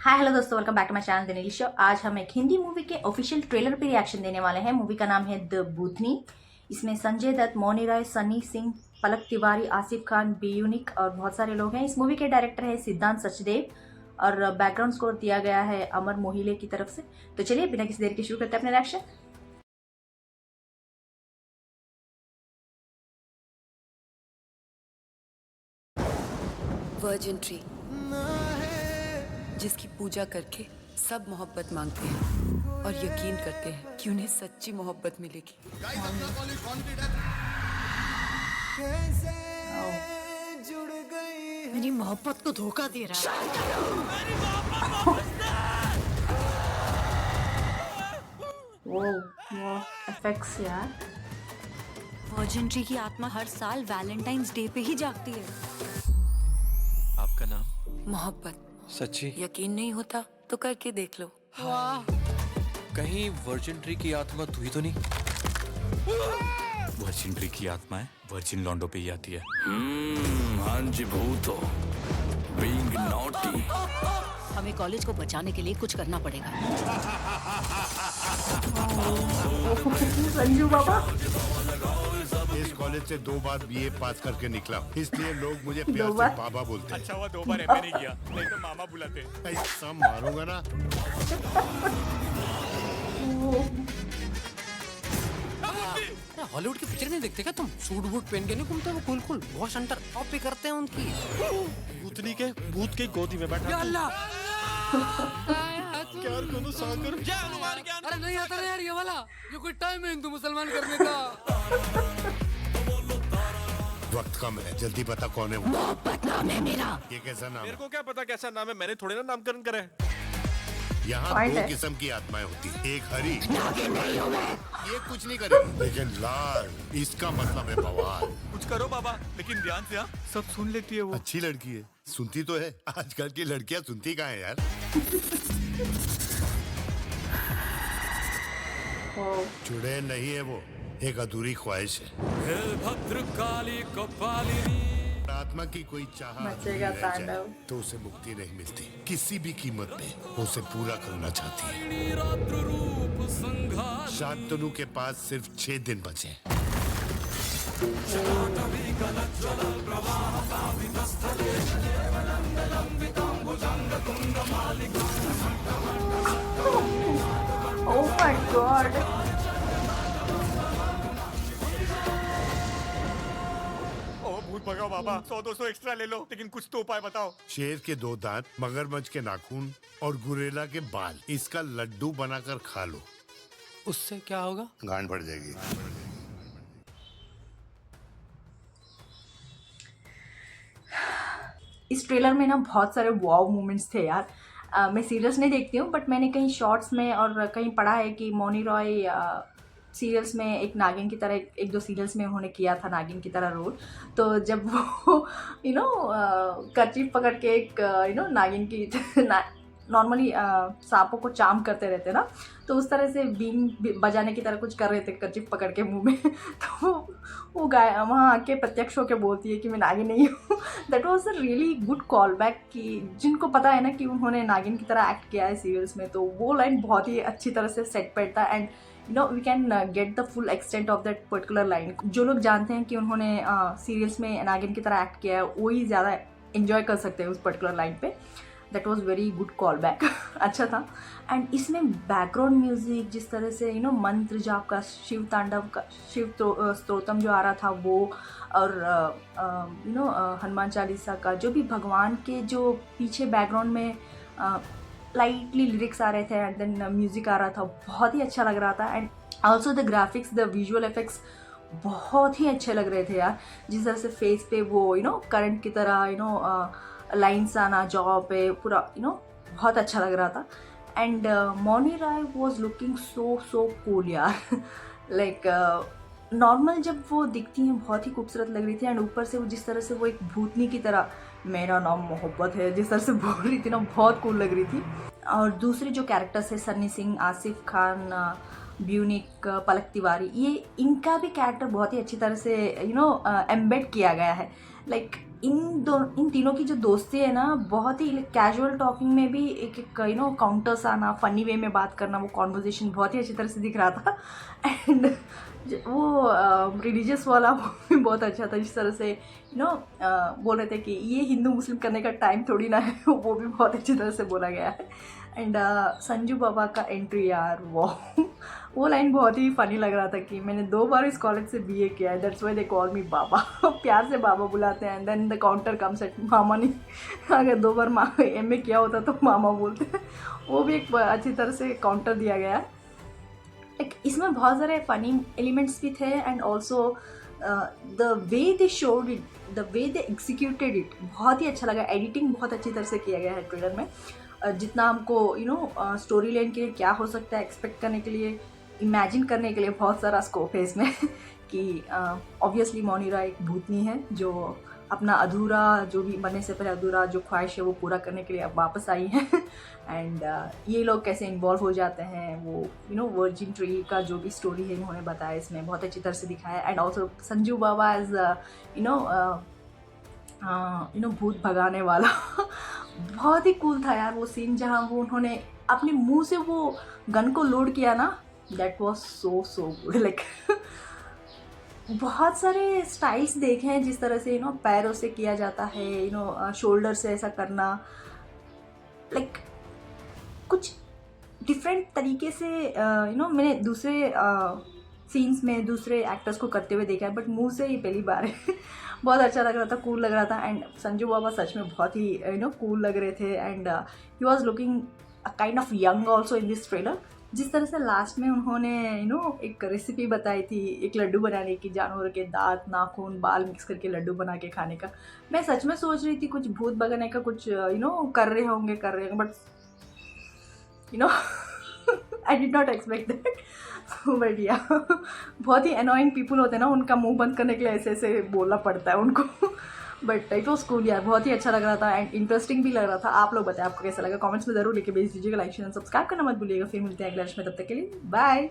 हाय hello दोस्तों, welcome back to my channel the Neel show. आज हम एक हिंदी मूवी के ऑफिशियल ट्रेलर पे रिएक्शन देने वाले हैं। मूवी का नाम है द भूतनी। इसमें संजय दत्त, मौनी राय, सनी सिंह, पलक तिवारी, आसिफ खान, बेयूनिक और बहुत सारे लोग हैं। इस मूवी के डायरेक्टर है सिद्धांत सचदेव और बैकग्राउंड स्कोर दिया गया है अमर मोहिले की तरफ से। तो चलिए बिना किसी देर के शुरू करते हैं अपना रिएक्शन। वर्जिन ट्री जिसकी पूजा करके सब मोहब्बत मांगते हैं और यकीन करते हैं कि उन्हें सच्ची मोहब्बत मिलेगी। मेरी मोहब्बत को धोखा दे रहा है। वो इफेक्ट्स यार। वर्जिन ट्री की आत्मा हर साल वैलेंटाइंस डे पे ही जागती है। आपका नाम? मोहब्बत सच्ची? यकीन नहीं होता तो करके देख लो। कहीं वर्जिन ट्री की आत्मा तू ही तो नहीं? वर्जिन ट्री की आत्माएं वर्जिन लॉन्डो पे ही आती है। हाँ जी भूतो, बीइंग नॉटी। हमें कॉलेज को बचाने के लिए कुछ करना पड़ेगा। संजू बाबा इस कॉलेज से 2 बार बीए पास करके निकला, इसलिए लोग मुझे प्यार दो बार? से बाबा बोलते हैं। अच्छा हुआ 2 बार एमए नहीं किया, नहीं तो मामा बुलाते। ऐसा मारूंगा ना। हॉलीवुड की पिक्चर नहीं देखते क्या तुम? सूट बूट पहन के नहीं घूमते वो? कूल बहुत अंतर कॉपी करते हैं उनकी। भूतनी के भूत की गोदी में बैठा। या अल्लाह, क्या करूं सागर? अरे नहीं आता ना यार ये वाला। ये कोई टाइम है हिंदू मुसलमान करने का? वक्त कम है, जल्दी बता कौन है वो। मोहब्बत नाम है मेरा। ये कैसा नाम मेरे है? को क्या पता कैसा नाम है, मैंने थोड़े ना नामकरण करे। यहाँ Point 2 है। किस्म की आत्माएं होती है, एक हरी, ये कुछ नहीं करेगी, लेकिन लाल, इसका मतलब है बवाल। कुछ करो बाबा, लेकिन ध्यान से। सब सुन लेती है वो। अच्छी लड़की है, सुनती तो है। आजकल की लड़कियां सुनती कहाँ है यार। चुड़ैल नहीं है वो, एक अधूरी ख्वाहिश है। भद्रकाली कपालिनी। आत्मा की कोई चाह मचेगा अधूरी रह जाए तांडव। तो उसे मुक्ति नहीं मिलती। किसी भी कीमत पे वो उसे पूरा करना चाहती है। शांतनु के पास सिर्फ 6 दिन बचे हैं। Oh my God. ओ भूत भगाओ बाबा, 100-200 एक्स्ट्रा ले लो, लेकिन कुछ तो उपाय बताओ। शेर के 2 दांत, मगरमच्छ के नाखून और गुरेला के बाल, इसका लड्डू बनाकर खा लो। उससे क्या होगा? गांड बढ़ जाएगी। इस ट्रेलर में ना बहुत सारे वाव मोमेंट्स थे यार। मैं सीरियल्स नहीं देखती हूँ, बट मैंने कहीं शॉर्ट्स में और कहीं पढ़ा है कि मौनी रॉय सीरियल्स में एक नागिन की तरह, एक दो सीरियल्स में उन्होंने किया था नागिन की तरह रोल। तो जब वो कर्चीफ पकड़ के एक नागिन की नॉर्मली सांपों को चाम करते रहते ना, तो उस तरह से बीन बजाने की तरह कुछ कर रहे थे कर्चीफ पकड़ के मुंह में। तो वो गाय वहाँ आके प्रत्यक्ष होकर बोलती है कि मैं नागिन नहीं हूँ। That was a really good call back, कि जिनको पता है ना कि उन्होंने नागिन की तरह एक्ट किया है सीरियल्स में, तो वो लाइन बहुत ही अच्छी तरह से सेट बैठता है। And we can get the full extent of that particular line. जो लोग जानते हैं कि उन्होंने सीरियल्स में नागिन की तरह एक्ट किया है, वही ज़्यादा इन्जॉय कर सकते हैं उस पर्टिकुलर लाइन पे। That was very good call back. अच्छा था। एंड इसमें बैकग्राउंड म्यूजिक जिस तरह से मंत्र जाप का, शिव तांडव का, शिव स्तोत्रम जो आ रहा था वो, और हनुमान चालीसा का जो भी भगवान के जो पीछे बैकग्राउंड में लाइटली लिरिक्स आ रहे थे एंड देन म्यूजिक आ रहा था, बहुत ही अच्छा लग रहा था। And also the graphics, the visual effects बहुत ही अच्छे लग रहे थे यार। जिस तरह से फेस पे वो करंट की तरह लाइन्स आना जॉ पे पूरा बहुत अच्छा लग रहा था। And Mouni Roy was looking so cool यार। लाइक नॉर्मल जब वो दिखती हैं बहुत ही खूबसूरत लग रही थी, एंड ऊपर से वो जिस तरह से वो एक भूतनी की तरह मेरा नाम मोहब्बत है जिस तरह से बोल रही थी ना, बहुत कूल लग रही थी। और दूसरे जो कैरेक्टर्स है सन्नी सिंह, आसिफ खान, ब्यूनिक, पलक तिवारी, ये इनका भी कैरेक्टर बहुत ही अच्छी तरह से एम्बेड किया गया है। लाइक इन तीनों की जो दोस्ती है ना, बहुत ही कैजुअल टॉकिंग में भी एक एक काउंटर्स आना, फनी वे में बात करना, वो कॉन्वर्जेशन बहुत ही अच्छी तरह से दिख रहा था। एंड वो रिलीजियस वाला वो भी बहुत अच्छा था, जिस तरह से बोल रहे थे कि ये हिंदू मुस्लिम करने का टाइम थोड़ी ना है, वो भी बहुत अच्छी तरह से बोला गया है। एंड संजू बाबा का एंट्री यार, वो लाइन बहुत ही फनी लग रहा था कि मैंने 2 बार इस कॉलेज से बीए किया है, that's why they call me Baba. प्यार से बाबा बुलाते हैं, and then the counter comes at mama. नहीं, अगर 2 बार MA किया होता तो मामा बोलते हैं। वो भी एक अच्छी तरह से काउंटर दिया गया है। इसमें बहुत सारे फनी एलिमेंट्स भी थे, and also the way they showed it, the way they executed it, बहुत ही अच्छा लगा। एडिटिंग बहुत अच्छी तरह से किया गया है ट्रेलर में। जितना हमको स्टोरी लाइन के लिए क्या हो सकता है एक्सपेक्ट करने के लिए, इमेजिन करने के लिए बहुत सारा स्कोप है इसमें। कि ऑब्वियसली मौनी रॉय एक भूतनी है जो अपना अधूरा, जो भी बनने से पहले अधूरा जो ख्वाहिश है वो पूरा करने के लिए अब वापस आई हैं। एंड ये लोग कैसे इन्वॉल्व हो जाते हैं, वो वर्जिन ट्री का जो भी स्टोरी है उन्होंने बताया, इसमें बहुत अच्छी तरह से दिखाया। And also Sanju Baba as भूत भगाने वाला बहुत ही कूल था यार वो सीन, जहाँ वो उन्होंने अपने मुंह से वो गन को लोड किया ना, that was so good. Like बहुत सारे स्टाइल्स देखे हैं जिस तरह से पैरों से किया जाता है, शोल्डर से ऐसा करना, लाइक कुछ डिफरेंट तरीके से मैंने दूसरे सीन्स में दूसरे एक्टर्स को करते हुए देखा है, बट मुंह से ही पहली बार है। बहुत अच्छा लग रहा था, कूल लग रहा था। एंड संजू बाबा सच में बहुत ही कूल लग रहे थे, and he was looking kind of young also in this trailer. जिस तरह से लास्ट में उन्होंने एक रेसिपी बताई थी एक लड्डू बनाने की, जानवर के दांत, नाखून, बाल मिक्स करके लड्डू बना के खाने का। मैं सच में सोच रही थी कुछ भूत भगाने का कुछ कर रहे होंगे, but I did not expect that. But या बहुत ही अनोइंग पीपल होते हैं ना, उनका मुंह बंद करने के लिए ऐसे ऐसे बोलना पड़ता है उनको। बट इट वॉज कूल यार, बहुत ही अच्छा लग रहा था एंड इंटरेस्टिंग भी लग रहा था। आप लोग बताएं आपको कैसा लगा, कमेंट्स में जरूर लिखे भेज दीजिएगा। लाइक शेयर सब्सक्राइब करना मत भूलिएगा। फिर मिलते हैं अगले वर्ष में, तब तक के लिए बाय।